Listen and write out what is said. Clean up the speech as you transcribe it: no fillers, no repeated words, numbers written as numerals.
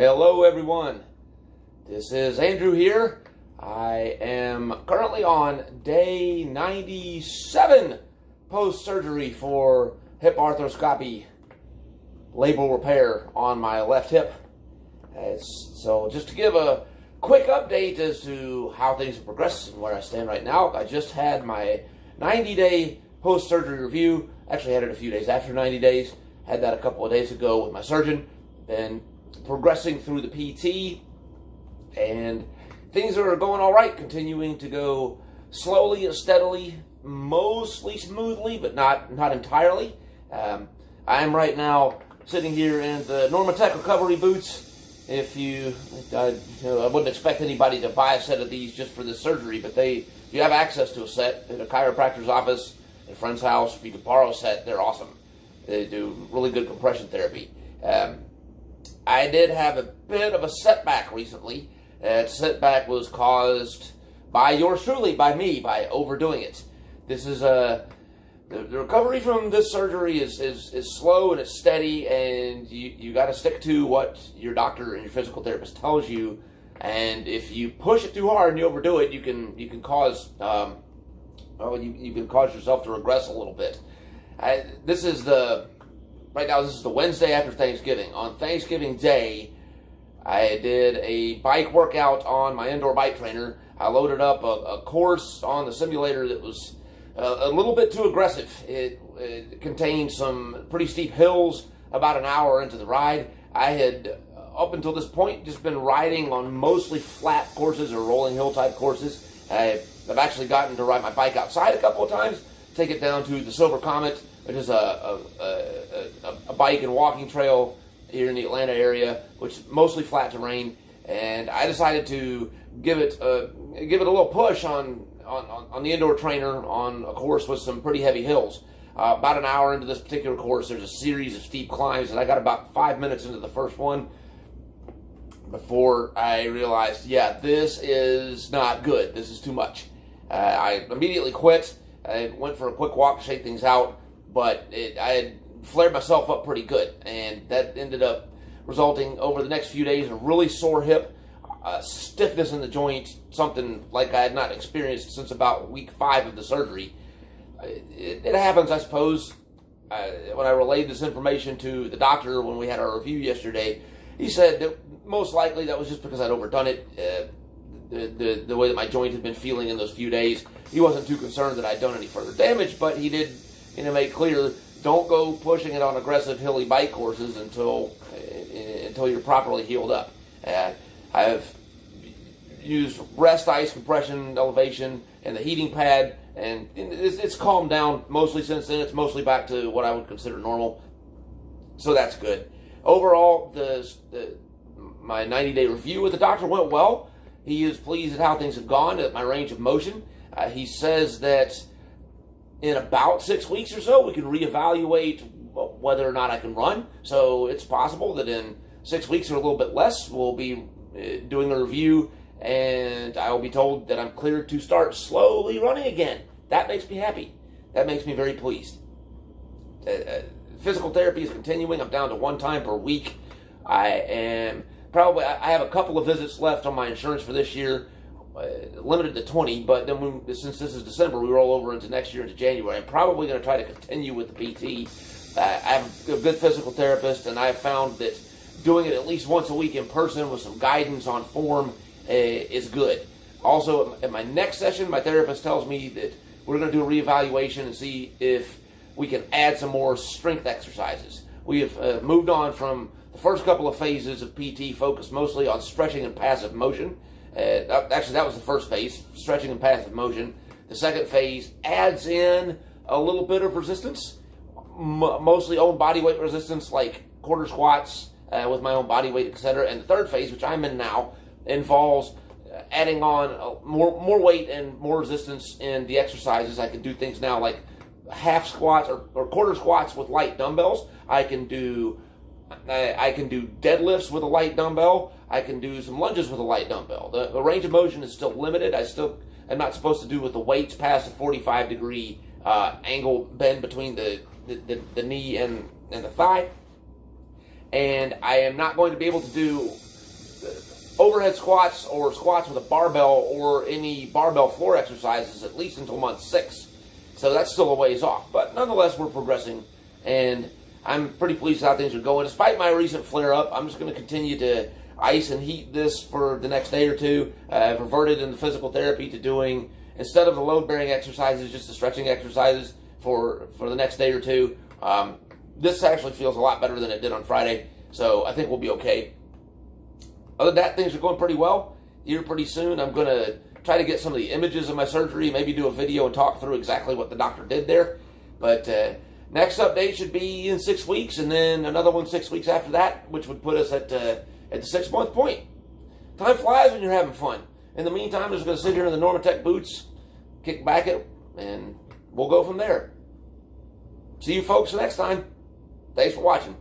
Hello everyone, this is Andrew here. I am currently on day 97 post-surgery for hip arthroscopy labral repair on my left hip. So just to give a quick update as to how things have progressed and where I stand right now, I just had my 90-day post-surgery review. Actually had it a few days after 90 days. Had that a couple of days ago with my surgeon. Been progressing through the PT, and things are going all right, continuing to go slowly and steadily, mostly smoothly, but not entirely. I'm right now sitting here in the Normatec recovery boots. I wouldn't expect anybody to buy a set of these just for this surgery, but you have access to a set at a chiropractor's office, at a friend's house. If you could borrow a set, they're awesome. They do really good compression therapy. I did have a bit of a setback recently. That setback was caused by yours truly, by me, by overdoing it. This is the recovery from this surgery is slow and it's steady, and you got to stick to what your doctor and your physical therapist tells you. And if you push it too hard and you overdo it, you can cause you can cause yourself to regress a little bit. Right now, this is the Wednesday after Thanksgiving. On Thanksgiving Day, I did a bike workout on my indoor bike trainer. I loaded up a course on the simulator that was a little bit too aggressive. It contained some pretty steep hills about an hour into the ride. I had, up until this point, just been riding on mostly flat courses or rolling hill type courses. I've actually gotten to ride my bike outside a couple of times, take it down to the Silver Comet, which is a bike and walking trail here in the Atlanta area, which is mostly flat terrain. And I decided to give it a little push on the indoor trainer on a course with some pretty heavy hills. About an hour into this particular course, there's a series of steep climbs, and I got about 5 minutes into the first one before I realized, yeah, this is not good. This is too much. I immediately quit. I went for a quick walk to shake things out, but I had flared myself up pretty good, and that ended up resulting over the next few days in a really sore hip, stiffness in the joint, something like I had not experienced since about week 5 of the surgery. It happens, I suppose. When I relayed this information to the doctor when we had our review yesterday, he said that most likely that was just because I'd overdone it. The way that my joint had been feeling in those few days, he wasn't too concerned that I'd done any further damage, but he did make clear, don't go pushing it on aggressive hilly bike courses until you're properly healed up. I've used rest ice, compression, elevation, and the heating pad, and it's calmed down mostly since then. It's mostly back to what I would consider normal, so that's good. Overall, my 90-day review with the doctor went well. He is pleased at how things have gone, at my range of motion. He says that in about 6 weeks or so, we can reevaluate whether or not I can run. So it's possible that in 6 weeks or a little bit less, we'll be doing a review, and I will be told that I'm cleared to start slowly running again. That makes me happy. That makes me very pleased. Physical therapy is continuing. I'm down to 1 time per week. I have a couple of visits left on my insurance for this year, limited to 20, but then since this is December, we roll over into next year, into January. I'm probably going to try to continue with the PT. I have a good physical therapist, and I have found that doing it at least once a week in person with some guidance on form is good. Also, at my next session, my therapist tells me that we're going to do a reevaluation and see if we can add some more strength exercises. We have moved on from the first couple of phases of PT, focused mostly on stretching and passive motion. Actually, that was the first phase, stretching and passive motion. The second phase adds in a little bit of resistance, mostly own body weight resistance, like quarter squats with my own body weight, etc. And the third phase, which I'm in now, involves adding on more weight and more resistance in the exercises. I can do things now like half squats or quarter squats with light dumbbells. I can do deadlifts with a light dumbbell. I can do some lunges with a light dumbbell. The range of motion is still limited. I'm not supposed to do with the weights past a 45-degree angle bend between the knee and the thigh. And I am not going to be able to do overhead squats or squats with a barbell or any barbell floor exercises at least until month 6. So that's still a ways off. But nonetheless, we're progressing, and I'm pretty pleased with how things are going. Despite my recent flare-up, I'm just going to continue to ice and heat this for the next day or two. I've reverted in the physical therapy to doing, instead of the load-bearing exercises, just the stretching exercises for the next day or two. This actually feels a lot better than it did on Friday, so I think we'll be okay. Other than that, things are going pretty well. Here pretty soon, I'm going to try to get some of the images of my surgery, maybe do a video and talk through exactly what the doctor did there. But next update should be in 6 weeks, and then another one 6 weeks after that, which would put us at the 6-month point. Time flies when you're having fun. In the meantime, I'm just going to sit here in the Normatec boots, kick back it, and we'll go from there. See you folks next time. Thanks for watching.